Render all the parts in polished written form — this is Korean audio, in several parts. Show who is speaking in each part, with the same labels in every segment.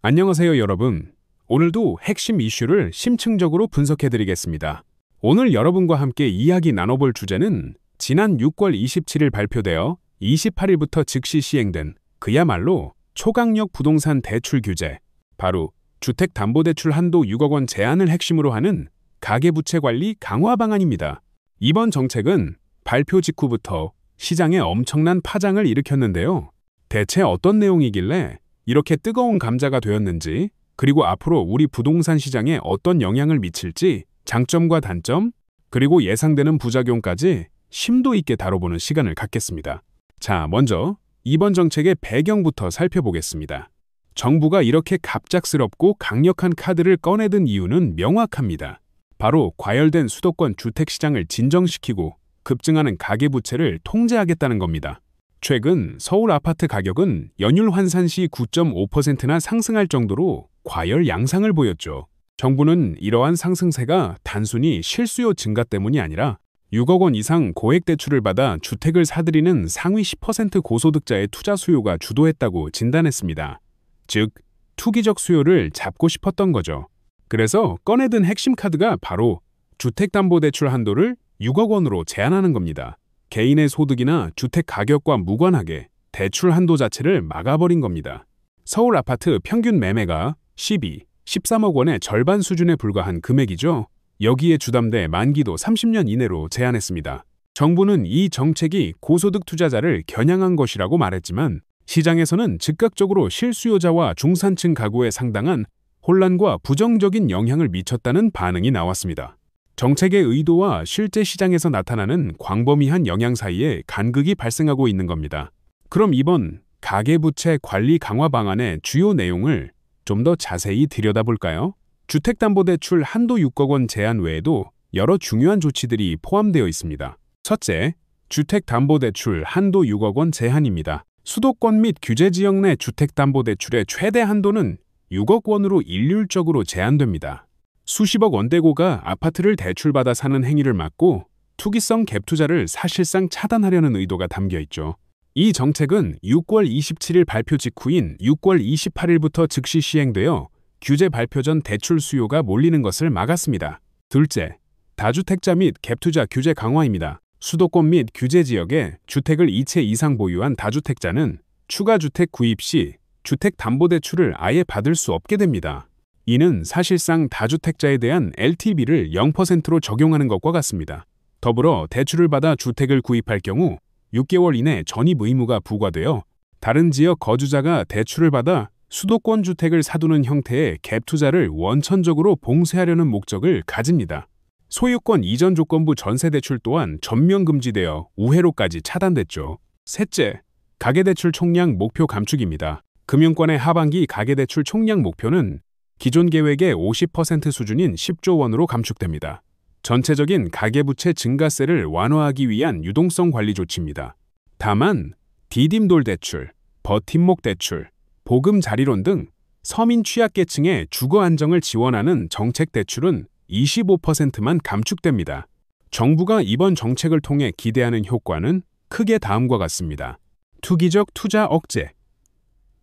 Speaker 1: 안녕하세요, 여러분. 오늘도 핵심 이슈를 심층적으로 분석해드리겠습니다. 오늘 여러분과 함께 이야기 나눠볼 주제는 지난 6월 27일 발표되어 28일부터 즉시 시행된 그야말로 초강력 부동산 대출 규제, 바로 주택담보대출 한도 6억 원 제한을 핵심으로 하는 가계부채 관리 강화 방안입니다. 이번 정책은 발표 직후부터 시장에 엄청난 파장을 일으켰는데요. 대체 어떤 내용이길래 이렇게 뜨거운 감자가 되었는지, 그리고 앞으로 우리 부동산 시장에 어떤 영향을 미칠지 장점과 단점, 그리고 예상되는 부작용까지 심도 있게 다뤄보는 시간을 갖겠습니다. 자, 먼저 이번 정책의 배경부터 살펴보겠습니다. 정부가 이렇게 갑작스럽고 강력한 카드를 꺼내든 이유는 명확합니다. 바로 과열된 수도권 주택시장을 진정시키고 급증하는 가계부채를 통제하겠다는 겁니다. 최근 서울 아파트 가격은 연율 환산 시 9.5%나 상승할 정도로 과열 양상을 보였죠. 정부는 이러한 상승세가 단순히 실수요 증가 때문이 아니라 6억 원 이상 고액 대출을 받아 주택을 사들이는 상위 10% 고소득자의 투자 수요가 주도했다고 진단했습니다. 즉, 투기적 수요를 잡고 싶었던 거죠. 그래서 꺼내든 핵심 카드가 바로 주택담보대출 한도를 6억 원으로 제한하는 겁니다. 개인의 소득이나 주택 가격과 무관하게 대출 한도 자체를 막아버린 겁니다. 서울 아파트 평균 매매가 13억 원의 절반 수준에 불과한 금액이죠. 여기에 주담대 만기도 30년 이내로 제한했습니다. 정부는 이 정책이 고소득 투자자를 겨냥한 것이라고 말했지만 시장에서는 즉각적으로 실수요자와 중산층 가구에 상당한 혼란과 부정적인 영향을 미쳤다는 반응이 나왔습니다. 정책의 의도와 실제 시장에서 나타나는 광범위한 영향 사이에 간극이 발생하고 있는 겁니다. 그럼 이번 가계부채 관리 강화 방안의 주요 내용을 좀 더 자세히 들여다볼까요? 주택담보대출 한도 6억 원 제한 외에도 여러 중요한 조치들이 포함되어 있습니다. 첫째, 주택담보대출 한도 6억 원 제한입니다. 수도권 및 규제지역 내 주택담보대출의 최대 한도는 6억 원으로 일률적으로 제한됩니다. 수십억 원대고가 아파트를 대출받아 사는 행위를 막고 투기성 갭투자를 사실상 차단하려는 의도가 담겨 있죠. 이 정책은 6월 27일 발표 직후인 6월 28일부터 즉시 시행되어 규제 발표 전 대출 수요가 몰리는 것을 막았습니다. 둘째, 다주택자 및 갭투자 규제 강화입니다. 수도권 및 규제지역에 주택을 2채 이상 보유한 다주택자는 추가 주택 구입 시 주택담보대출을 아예 받을 수 없게 됩니다. 이는 사실상 다주택자에 대한 LTV를 0%로 적용하는 것과 같습니다. 더불어 대출을 받아 주택을 구입할 경우 6개월 이내 전입 의무가 부과되어 다른 지역 거주자가 대출을 받아 수도권 주택을 사두는 형태의 갭 투자를 원천적으로 봉쇄하려는 목적을 가집니다. 소유권 이전 조건부 전세대출 또한 전면 금지되어 우회로까지 차단됐죠. 셋째, 가계대출 총량 목표 감축입니다. 금융권의 하반기 가계대출 총량 목표는 기존 계획의 50% 수준인 10조 원으로 감축됩니다. 전체적인 가계부채 증가세를 완화하기 위한 유동성 관리 조치입니다. 다만 디딤돌 대출, 버팀목 대출, 보금 자리론 등 서민 취약계층의 주거 안정을 지원하는 정책 대출은 25%만 감축됩니다. 정부가 이번 정책을 통해 기대하는 효과는 크게 다음과 같습니다. 투기적 투자 억제,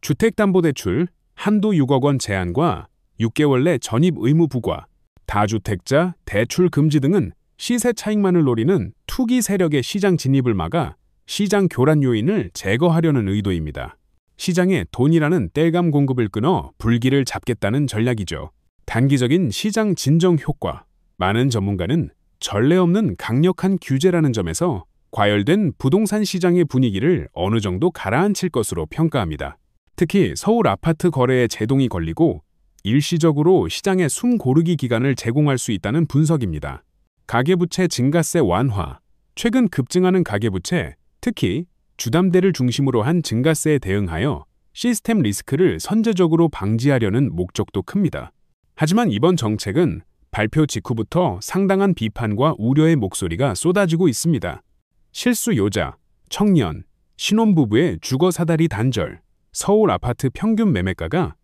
Speaker 1: 주택담보대출 한도 6억 원 제한과 6개월 내 전입 의무 부과, 다주택자 대출 금지 등은 시세 차익만을 노리는 투기 세력의 시장 진입을 막아 시장 교란 요인을 제거하려는 의도입니다. 시장에 돈이라는 땔감 공급을 끊어 불길을 잡겠다는 전략이죠. 단기적인 시장 진정 효과, 많은 전문가는 전례 없는 강력한 규제라는 점에서 과열된 부동산 시장의 분위기를 어느 정도 가라앉힐 것으로 평가합니다. 특히 서울 아파트 거래에 제동이 걸리고 일시적으로 시장에 숨 고르기 기간을 제공할 수 있다는 분석입니다. 가계부채 증가세 완화, 최근 급증하는 가계부채, 특히 주담대를 중심으로 한 증가세에 대응하여 시스템 리스크를 선제적으로 방지하려는 목적도 큽니다. 하지만 이번 정책은 발표 직후부터 상당한 비판과 우려의 목소리가 쏟아지고 있습니다. 실수요자, 청년, 신혼부부의 주거 사다리 단절, 서울 아파트 평균 매매가가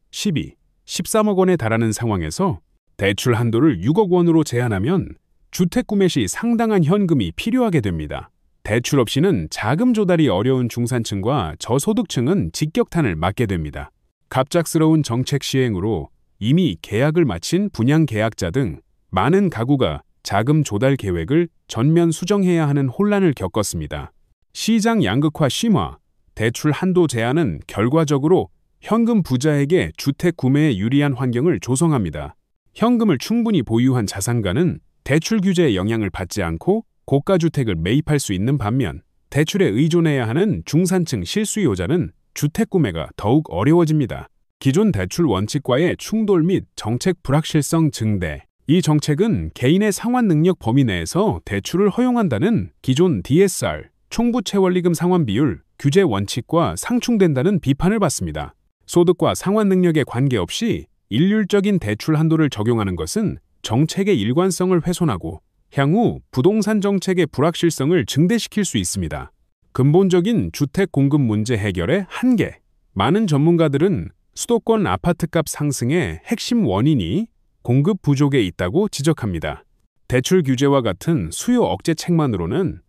Speaker 1: 13억 원에 달하는 상황에서 대출 한도를 6억 원으로 제한하면 주택 구매 시 상당한 현금이 필요하게 됩니다. 대출 없이는 자금 조달이 어려운 중산층과 저소득층은 직격탄을 맞게 됩니다. 갑작스러운 정책 시행으로 이미 계약을 마친 분양 계약자 등 많은 가구가 자금 조달 계획을 전면 수정해야 하는 혼란을 겪었습니다. 시장 양극화 심화, 대출 한도 제한은 결과적으로 현금 부자에게 주택 구매에 유리한 환경을 조성합니다. 현금을 충분히 보유한 자산가는 대출 규제의 영향을 받지 않고 고가 주택을 매입할 수 있는 반면 대출에 의존해야 하는 중산층 실수요자는 주택 구매가 더욱 어려워집니다. 기존 대출 원칙과의 충돌 및 정책 불확실성 증대. 이 정책은 개인의 상환 능력 범위 내에서 대출을 허용한다는 기존 DSR, 총부채 원리금 상환 비율, 규제 원칙과 상충된다는 비판을 받습니다. 소득과 상환 능력에 관계없이 일률적인 대출 한도를 적용하는 것은 정책의 일관성을 훼손하고 향후 부동산 정책의 불확실성을 증대시킬 수 있습니다. 근본적인 주택 공급 문제 해결의 한계. 많은 전문가들은 수도권 아파트값 상승의 핵심 원인이 공급 부족에 있다고 지적합니다. 대출 규제와 같은 수요 억제책만으로는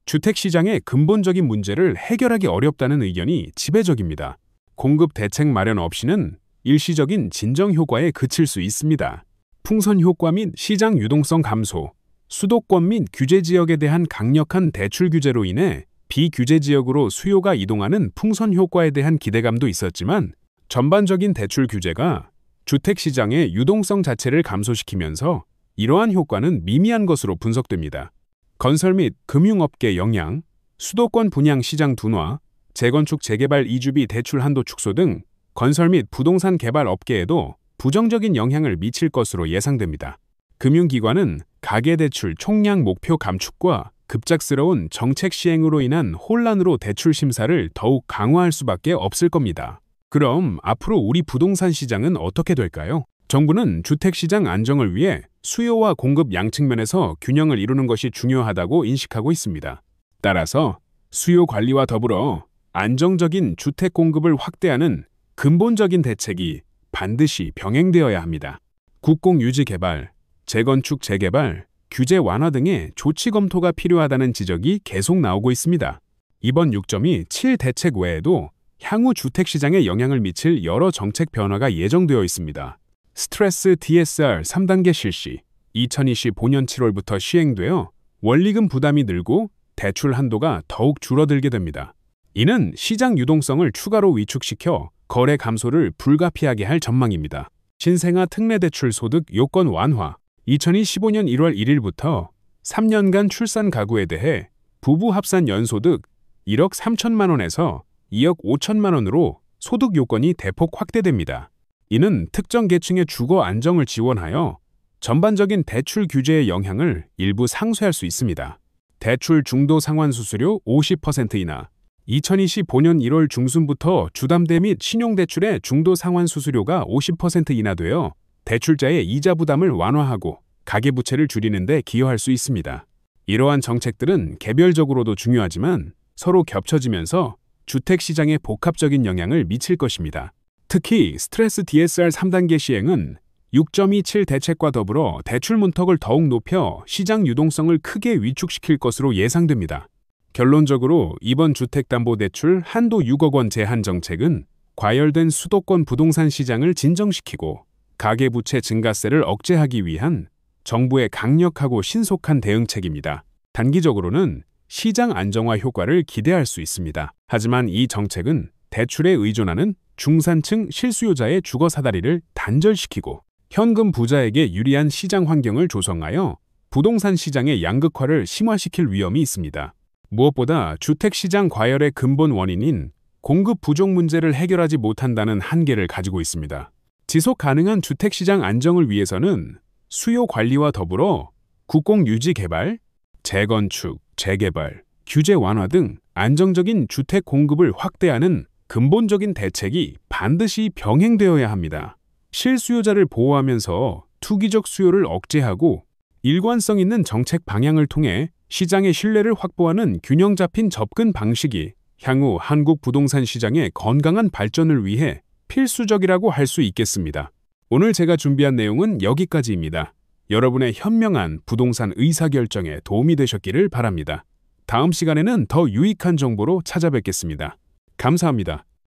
Speaker 1: 주택시장의 근본적인 문제를 해결하기 어렵다는 의견이 지배적입니다. 공급 대책 마련 없이는 일시적인 진정 효과에 그칠 수 있습니다. 풍선 효과 및 시장 유동성 감소, 수도권 및 규제 지역에 대한 강력한 대출 규제로 인해 비규제 지역으로 수요가 이동하는 풍선 효과에 대한 기대감도 있었지만 전반적인 대출 규제가 주택시장의 유동성 자체를 감소시키면서 이러한 효과는 미미한 것으로 분석됩니다. 건설 및 금융업계 영향, 수도권 분양 시장 둔화, 재건축 재개발 이주비 대출 한도 축소 등 건설 및 부동산 개발 업계에도 부정적인 영향을 미칠 것으로 예상됩니다. 금융기관은 가계대출 총량 목표 감축과 급작스러운 정책 시행으로 인한 혼란으로 대출 심사를 더욱 강화할 수밖에 없을 겁니다. 그럼 앞으로 우리 부동산 시장은 어떻게 될까요? 정부는 주택시장 안정을 위해 수요와 공급 양측면에서 균형을 이루는 것이 중요하다고 인식하고 있습니다. 따라서 수요 관리와 더불어 안정적인 주택 공급을 확대하는 근본적인 대책이 반드시 병행되어야 합니다. 국공유지 개발, 재건축 재개발, 규제 완화 등의 조치 검토가 필요하다는 지적이 계속 나오고 있습니다. 이번 6.2 7대책 외에도 향후 주택시장에 영향을 미칠 여러 정책 변화가 예정되어 있습니다. 스트레스 DSR 3단계 실시, 2025년 7월부터 시행되어 원리금 부담이 늘고 대출 한도가 더욱 줄어들게 됩니다. 이는 시장 유동성을 추가로 위축시켜 거래 감소를 불가피하게 할 전망입니다. 신생아 특례대출 소득 요건 완화, 2025년 1월 1일부터 3년간 출산 가구에 대해 부부 합산 연소득 1억 3천만 원에서 2억 5천만 원으로 소득 요건이 대폭 확대됩니다. 이는 특정 계층의 주거 안정을 지원하여 전반적인 대출 규제의 영향을 일부 상쇄할 수 있습니다. 대출 중도 상환 수수료 50% 인하, 2025년 1월 중순부터 주담대 및 신용대출의 중도 상환 수수료가 50% 인하되어 대출자의 이자 부담을 완화하고 가계부채를 줄이는 데 기여할 수 있습니다. 이러한 정책들은 개별적으로도 중요하지만 서로 겹쳐지면서 주택시장에 복합적인 영향을 미칠 것입니다. 특히 스트레스 DSR 3단계 시행은 6.27 대책과 더불어 대출 문턱을 더욱 높여 시장 유동성을 크게 위축시킬 것으로 예상됩니다. 결론적으로 이번 주택담보대출 한도 6억 원 제한 정책은 과열된 수도권 부동산 시장을 진정시키고 가계부채 증가세를 억제하기 위한 정부의 강력하고 신속한 대응책입니다. 단기적으로는 시장 안정화 효과를 기대할 수 있습니다. 하지만 이 정책은 대출에 의존하는 중산층 실수요자의 주거 사다리를 단절시키고 현금 부자에게 유리한 시장 환경을 조성하여 부동산 시장의 양극화를 심화시킬 위험이 있습니다. 무엇보다 주택시장 과열의 근본 원인인 공급 부족 문제를 해결하지 못한다는 한계를 가지고 있습니다. 지속 가능한 주택시장 안정을 위해서는 수요 관리와 더불어 국공유지 개발, 재건축, 재개발, 규제 완화 등 안정적인 주택 공급을 확대하는 근본적인 대책이 반드시 병행되어야 합니다. 실수요자를 보호하면서 투기적 수요를 억제하고 일관성 있는 정책 방향을 통해 시장의 신뢰를 확보하는 균형 잡힌 접근 방식이 향후 한국 부동산 시장의 건강한 발전을 위해 필수적이라고 할 수 있겠습니다. 오늘 제가 준비한 내용은 여기까지입니다. 여러분의 현명한 부동산 의사결정에 도움이 되셨기를 바랍니다. 다음 시간에는 더 유익한 정보로 찾아뵙겠습니다. 감사합니다.